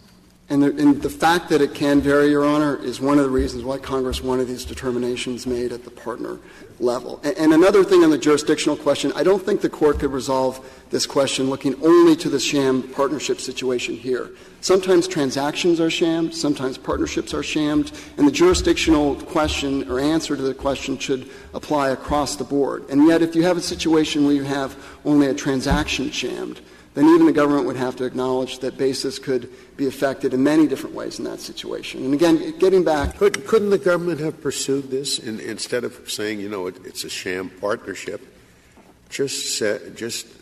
And the fact that it can vary, Your Honor, is one of the reasons why Congress wanted these determinations made at the partner level. And another thing on the jurisdictional question, I don't think the Court could resolve this question looking only to the sham partnership situation here. Sometimes transactions are shammed, sometimes partnerships are shammed, and the jurisdictional question or answer to the question should apply across the board. And yet, if you have a situation where you have only a transaction shammed, then even the government would have to acknowledge that basis could be affected in many different ways in that situation. And again, getting back... Couldn't the government have pursued this instead of saying, it's a sham partnership? Couldn't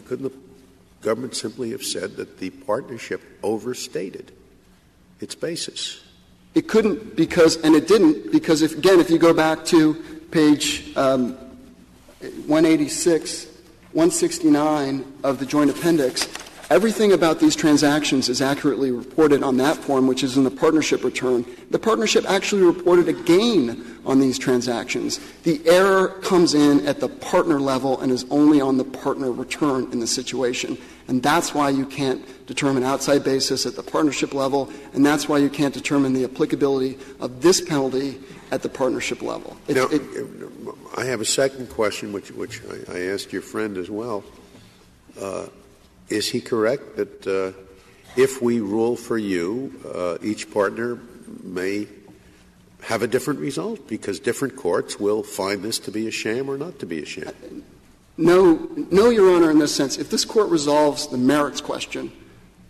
the government simply have said that the partnership overstated its basis? It couldn't and it didn't, because if you go back to page 186, 169 of the Joint Appendix, everything about these transactions is accurately reported on that form, which is in the partnership return. The partnership actually reported a gain on these transactions. The error comes in at the partner level and is only on the partner return in the situation. And that's why you can't determine outside basis at the partnership level, and that's why you can't determine the applicability of this penalty at the partnership level. I have a second question, which I asked your friend as well. Is he correct that if we rule for you, each partner may have a different result because different courts will find this to be a sham or not to be a sham? No, Your Honor, in this sense. If this Court resolves the merits question,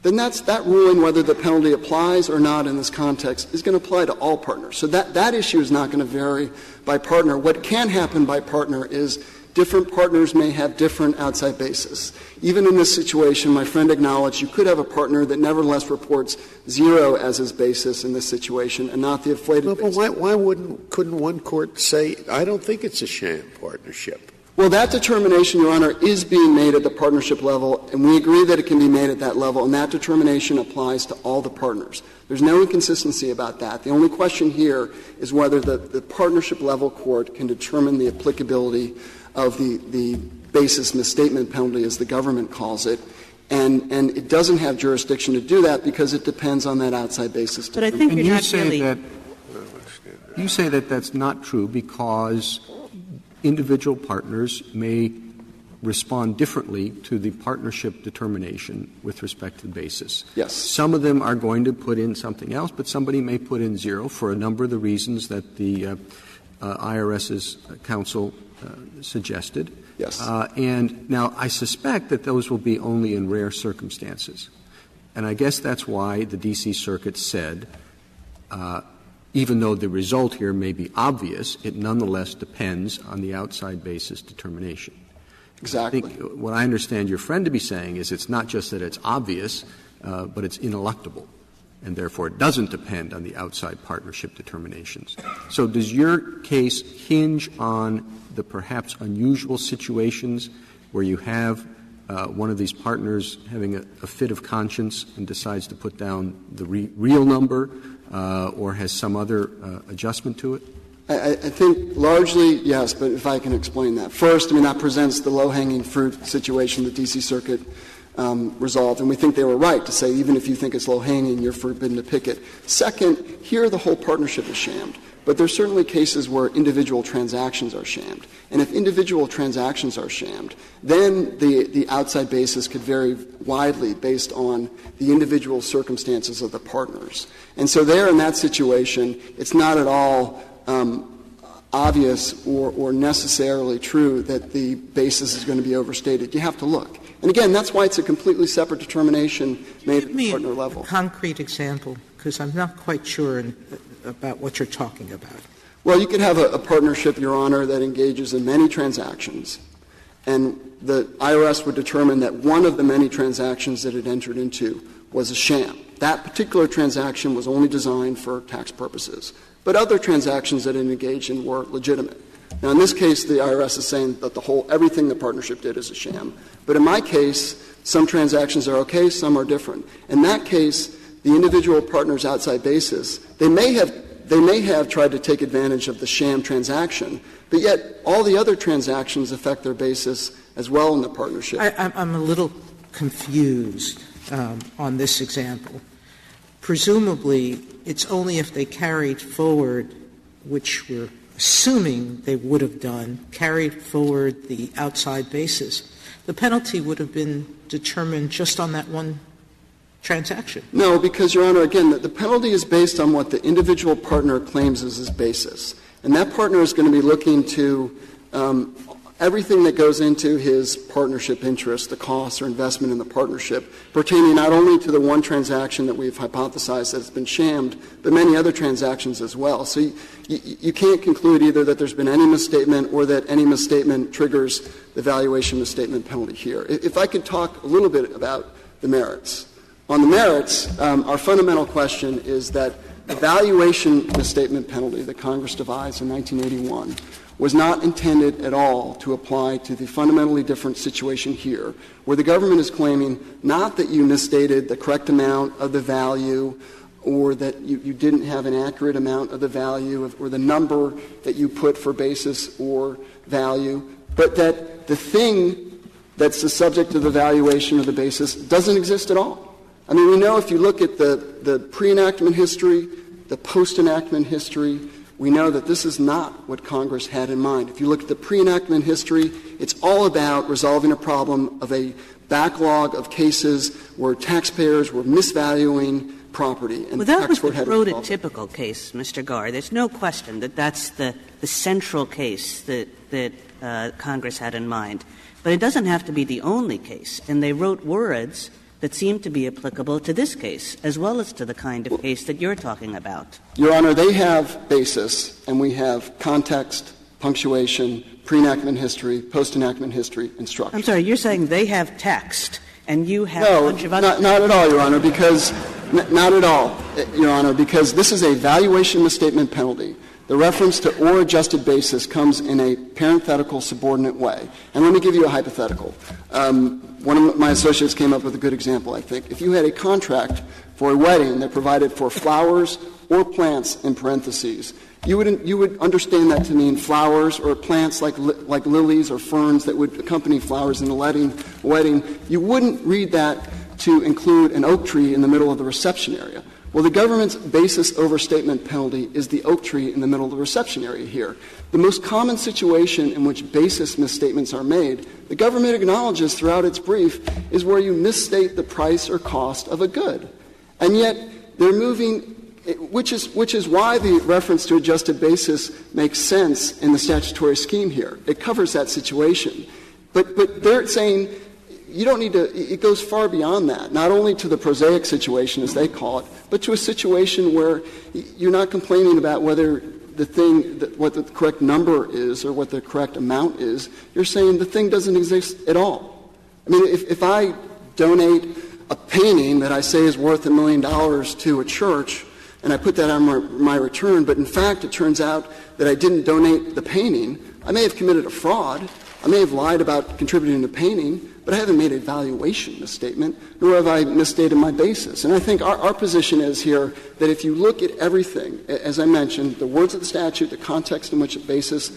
then that ruling, whether the penalty applies or not in this context, is going to apply to all partners. So that issue is not going to vary by partner. What can happen by partner is different partners may have different outside basis. Even in this situation, my friend acknowledged you could have a partner that nevertheless reports 0 as his basis in this situation and not the inflated basis. But why couldn't one court say, I don't think it's a sham partnership? Well, that determination, Your Honor, is being made at the partnership level, and we agree that it can be made at that level, and that determination applies to all the partners. There's no inconsistency about that. The only question here is whether the partnership level court can determine the applicability of the basis misstatement penalty, as the government calls it, and it doesn't have jurisdiction to do that because it depends on that outside basis. But I think and you're you say really that you say that that's not true because individual partners may respond differently to the partnership determination with respect to the basis. Yes. Some of them are going to put in something else, but somebody may put in 0 for a number of the reasons that the IRS's counsel suggested. Yes. And now I suspect that those will be only in rare circumstances. And I guess that's why the D.C. Circuit said, even though the result here may be obvious, it nonetheless depends on the outside basis determination. Exactly. I think what I understand your friend to be saying is it's not just that it's obvious, but it's ineluctable, and therefore it doesn't depend on the outside partnership determinations. So does your case hinge on the perhaps unusual situations where you have one of these partners having a fit of conscience and decides to put down the real number or has some other adjustment to it? I think largely, yes, but if I can explain that. First, that presents the low-hanging fruit situation the D.C. Circuit resolved, and we think they were right to say even if you think it's low-hanging, you're forbidden to pick it. Second, here the whole partnership is shammed. But there's certainly cases where individual transactions are shammed. And if individual transactions are shammed, then the outside basis could vary widely based on the individual circumstances of the partners. And so there in that situation, it's not at all obvious or necessarily true that the basis is going to be overstated. You have to look. And again, that's why it's a completely separate determination made at the partner level. Give me a concrete example, because I'm not quite sure about what you're talking about. Well, you could have a partnership, Your Honor, that engages in many transactions, and the IRS would determine that one of the many transactions that it entered into was a sham. That particular transaction was only designed for tax purposes, but other transactions that it engaged in were legitimate. Now, in this case, the IRS is saying that everything the partnership did is a sham. But in my case, some transactions are okay, some are different. In that case, the individual partner's outside basis, they may have tried to take advantage of the sham transaction, but yet all the other transactions affect their basis as well in the partnership. I'm a little confused on this example. presumably it's only if they carried forward, which we're assuming they would have done, carried forward the outside basis, the penalty would have been determined just on that one transaction. No, because, Your Honor, again, the penalty is based on what the individual partner claims as his basis. And that partner is going to be looking to everything that goes into his partnership interest, the cost or investment in the partnership, pertaining not only to the one transaction that we've hypothesized that has been shammed, but many other transactions as well. So you can't conclude either that there's been any misstatement or that any misstatement triggers the valuation misstatement penalty here. If I could talk a little bit about the merits. On the merits, our fundamental question is that the valuation misstatement penalty that Congress devised in 1981 was not intended at all to apply to the fundamentally different situation here, where the government is claiming not that you misstated the correct amount of the value or that you didn't have an accurate amount of the value or the number that you put for basis or value, but that the thing that's the subject of the valuation or the basis doesn't exist at all. I mean, we know if you look at the pre-enactment history, the post-enactment history, we know that this is not what Congress had in mind. If you look at the pre-enactment history, it's all about resolving a problem of a backlog of cases where taxpayers were misvaluing property. And well, that was the prototypical case, Mr. Garre. There's no question that that's the central case that Congress had in mind. But it doesn't have to be the only case. And they wrote words that seem to be applicable to this case, as well as to the kind of case that you're talking about. Your Honor, they have basis, and we have context, punctuation, pre-enactment history, post-enactment history, and structure. I'm sorry, you're saying they have text, and you have a bunch of other... not at all, Your Honor, because not at all, Your Honor, because this is a valuation misstatement penalty. The reference to or adjusted basis comes in a parenthetical subordinate way. And let me give you a hypothetical. One of my associates came up with a good example, I think. If you had a contract for a wedding that provided for flowers or plants in parentheses, you would understand that to mean flowers or plants like lilies or ferns that would accompany flowers in the wedding. You wouldn't read that to include an oak tree in the middle of the reception area. Well, the government's basis overstatement penalty is the oak tree in the middle of the reception area here. The most common situation in which basis misstatements are made, the government acknowledges throughout its brief, is where you misstate the price or cost of a good. And yet they're moving, which is why the reference to adjusted basis makes sense in the statutory scheme here. It covers that situation. But they're saying you don't need to — it goes far beyond that, not only to the prosaic situation, as they call it, but to a situation where you're not complaining about whether the thing — what the correct number is or what the correct amount is. You're saying the thing doesn't exist at all. I mean, if I donate a painting that I say is worth $1 million to a church, and I put that on my return, but in fact it turns out that I didn't donate the painting, I may have committed a fraud. I may have lied about contributing to painting, but I haven't made a valuation misstatement, nor have I misstated my basis. And I think our position is here that if you look at everything, as I mentioned, the words of the statute, the context in which a basis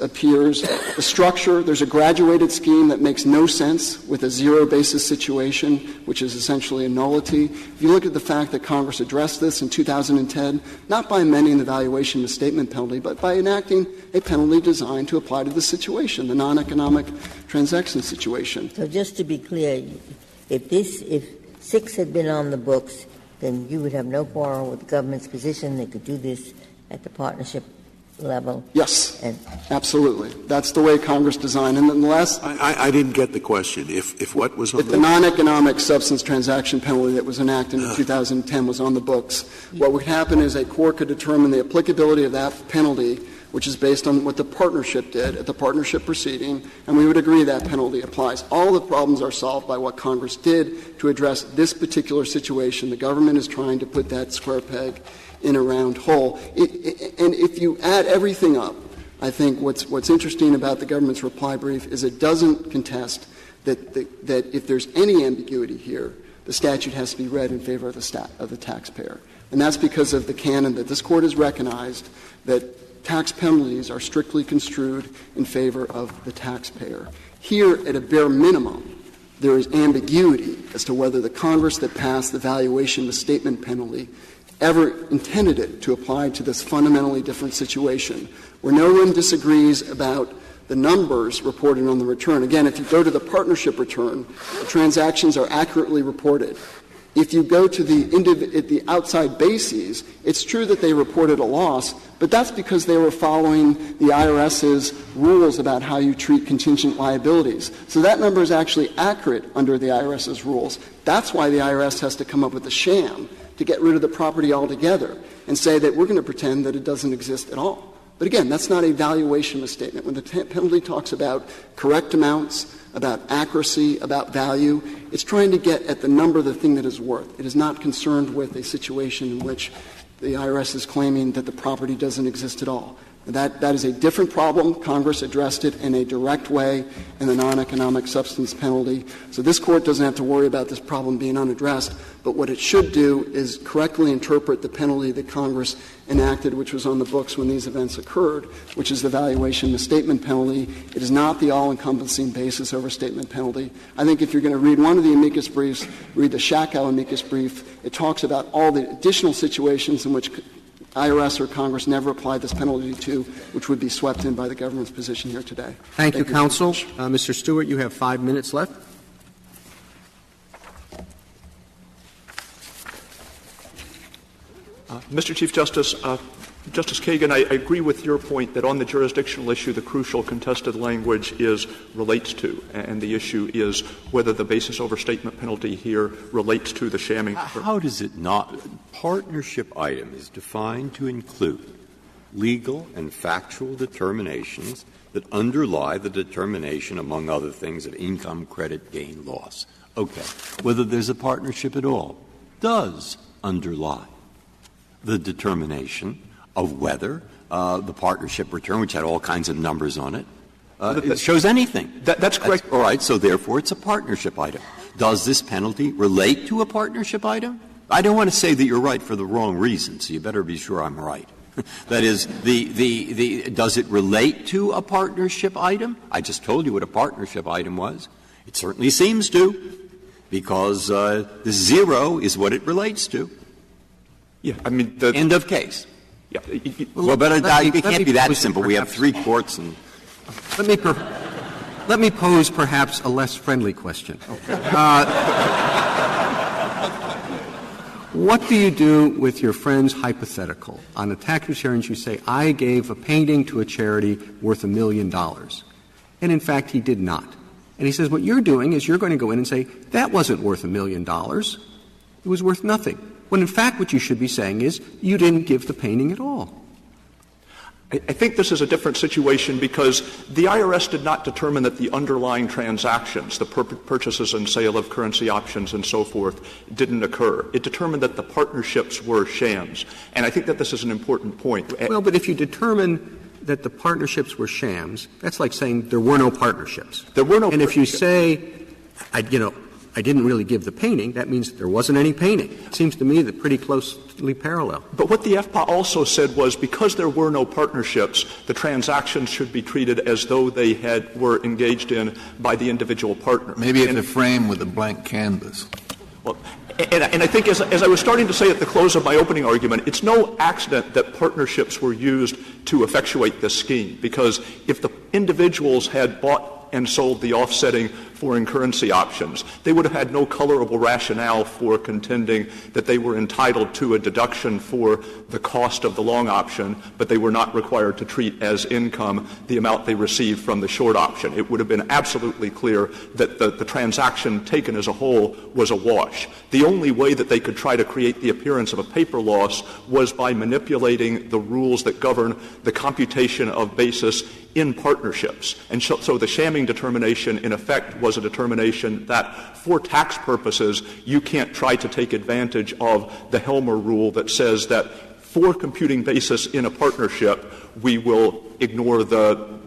appears, the structure, there's a graduated scheme that makes no sense with a zero basis situation, which is essentially a nullity. If you look at the fact that Congress addressed this in 2010, not by amending the valuation misstatement penalty, but by enacting a penalty designed to apply to the situation, the non-economic transaction situation. So just to be clear, if 6 had been on the books, then you would have no quarrel with the government's position. They could do this at the partnership level? Yes, absolutely. That's the way Congress designed. And then the last — I didn't get the question. If what was on the non-economic substance transaction penalty that was enacted in 2010 was on the books, what would happen is a court could determine the applicability of that penalty, which is based on what the partnership did at the partnership proceeding, and we would agree that penalty applies. All the problems are solved by what Congress did to address this particular situation. The government is trying to put that square peg in a round hole. And if you add everything up, I think what's interesting about the government's reply brief is it doesn't contest that if there's any ambiguity here, the statute has to be read in favor of the taxpayer. And that's because of the canon that this Court has recognized that tax penalties are strictly construed in favor of the taxpayer. Here, at a bare minimum, there is ambiguity as to whether the Congress that passed the valuation misstatement penalty ever intended it to apply to this fundamentally different situation where no one disagrees about the numbers reported on the return. Again, if you go to the partnership return, the transactions are accurately reported. If you go to the outside bases, it's true that they reported a loss, but that's because they were following the IRS's rules about how you treat contingent liabilities. So that number is actually accurate under the IRS's rules. That's why the IRS has to come up with a sham to get rid of the property altogether and say that we're going to pretend that it doesn't exist at all. But again, that's not a valuation misstatement. When the penalty talks about correct amounts, about accuracy, about value, it's trying to get at the number of the thing that is worth. It is not concerned with a situation in which the IRS is claiming that the property doesn't exist at all. That is a different problem. Congress addressed it in a direct way in the non-economic substance penalty. So this Court doesn't have to worry about this problem being unaddressed. But what it should do is correctly interpret the penalty that Congress enacted, which was on the books when these events occurred, which is the valuation misstatement penalty. It is not the all-encompassing basis overstatement penalty. I think if you're going to read one of the amicus briefs, read the Shakow amicus brief. It talks about all the additional situations in which IRS or Congress never applied this penalty to, which would be swept in by the government's position here today. Thank you, counsel. Mr. Stewart, you have 5 minutes left. Mr. Chief Justice, Justice Kagan, I agree with your point that on the jurisdictional issue, the crucial contested language is relates to, and the issue is whether the basis overstatement penalty here relates to the shamming. How does it not? Partnership item is defined to include legal and factual determinations that underlie the determination, among other things, of income, credit, gain, loss. Okay. Whether there's a partnership at all does underlie the determination of whether the partnership return, which had all kinds of numbers on it, it shows anything. That's correct. All right. So therefore, it's a partnership item. Does this penalty relate to a partnership item? I don't want to say that you're right for the wrong reason, so you better be sure I'm right. That is, does it relate to a partnership item? I just told you what a partnership item was. It certainly seems to, because the zero is what it relates to. Yeah, I mean, end of case. Yeah. Well, but it can't be that simple. We have 3 courts and. Let me pose perhaps a less friendly question. What do you do with your friend's hypothetical? On a tax returns, you say, I gave a painting to a charity worth $1 million. And in fact, he did not. And he says, what you're doing is you're going to go in and say, that wasn't worth $1 million. It was worth nothing. When in fact what you should be saying is, you didn't give the painting at all. I think this is a different situation because the IRS did not determine that the underlying transactions, the purchases and sale of currency options and so forth, didn't occur. It determined that the partnerships were shams. And I think that this is an important point. Well, but if you determine that the partnerships were shams, that's like saying there were no partnerships. There were no And if you say, I didn't really give the painting, that means there wasn't any painting. It seems to me that pretty closely parallel. But what the FPA also said was because there were no partnerships, the transactions should be treated as though they were engaged in by the individual partner. Maybe it's a frame with a blank canvas. Well, and I think as I was starting to say at the close of my opening argument, it's no accident that partnerships were used to effectuate this scheme, because if the individuals had bought and sold the offsetting foreign currency options, they would have had no colorable rationale for contending that they were entitled to a deduction for the cost of the long option, but they were not required to treat as income the amount they received from the short option. It would have been absolutely clear that the transaction taken as a whole was a wash. The only way that they could try to create the appearance of a paper loss was by manipulating the rules that govern the computation of basis in partnerships. And so the shamming determination, in effect, was a determination that for tax purposes, you can't try to take advantage of the Helmer rule that says that for computing basis in a partnership, we will ignore the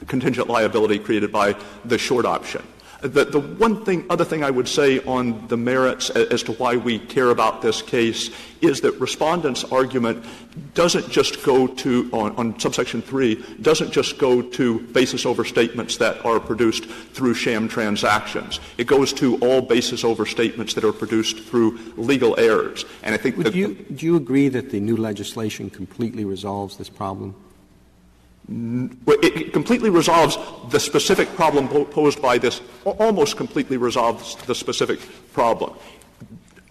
contingent liability created by the short option. The other thing I would say on the merits as to why we care about this case is that Respondent's argument doesn't just go to, on subsection 3, doesn't just go to basis overstatements that are produced through sham transactions. It goes to all basis overstatements that are produced through legal errors. And I think do you agree that the new legislation completely resolves this problem? It completely resolves the specific problem posed by this, almost completely resolves the specific problem.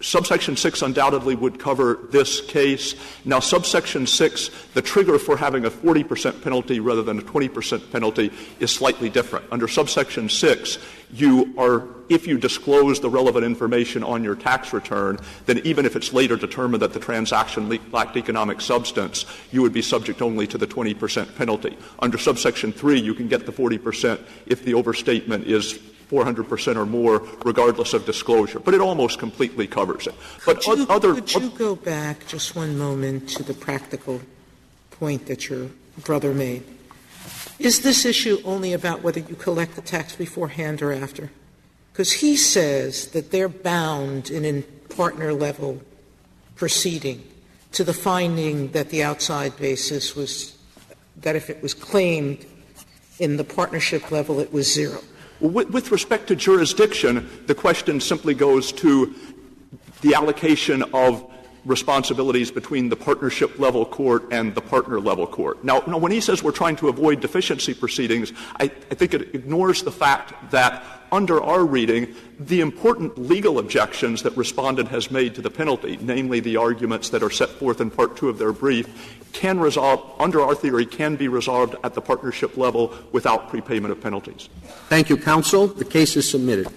Subsection 6 undoubtedly would cover this case. Now, subsection 6, the trigger for having a 40% penalty rather than a 20% penalty is slightly different. Under subsection 6, if you disclose the relevant information on your tax return, then even if it's later determined that the transaction lacked economic substance, you would be subject only to the 20% penalty. Under subsection 3, you can get the 40% if the overstatement is 400% or more, regardless of disclosure. But it almost completely covers it. But could you go back just one moment to the practical point that your brother made? Is this issue only about whether you collect the tax beforehand or after? Because he says that they're bound in a partner-level proceeding to the finding that the outside basis was that if it was claimed in the partnership level, it was zero. With respect to jurisdiction, the question simply goes to the allocation of responsibilities between the partnership-level court and the partner-level court. Now, when he says we're trying to avoid deficiency proceedings, I think it ignores the fact that under our reading, the important legal objections that Respondent has made to the penalty, namely the arguments that are set forth in Part 2 of their brief, can resolve, under our theory, can be resolved at the partnership level without prepayment of penalties. Thank you, counsel. The case is submitted.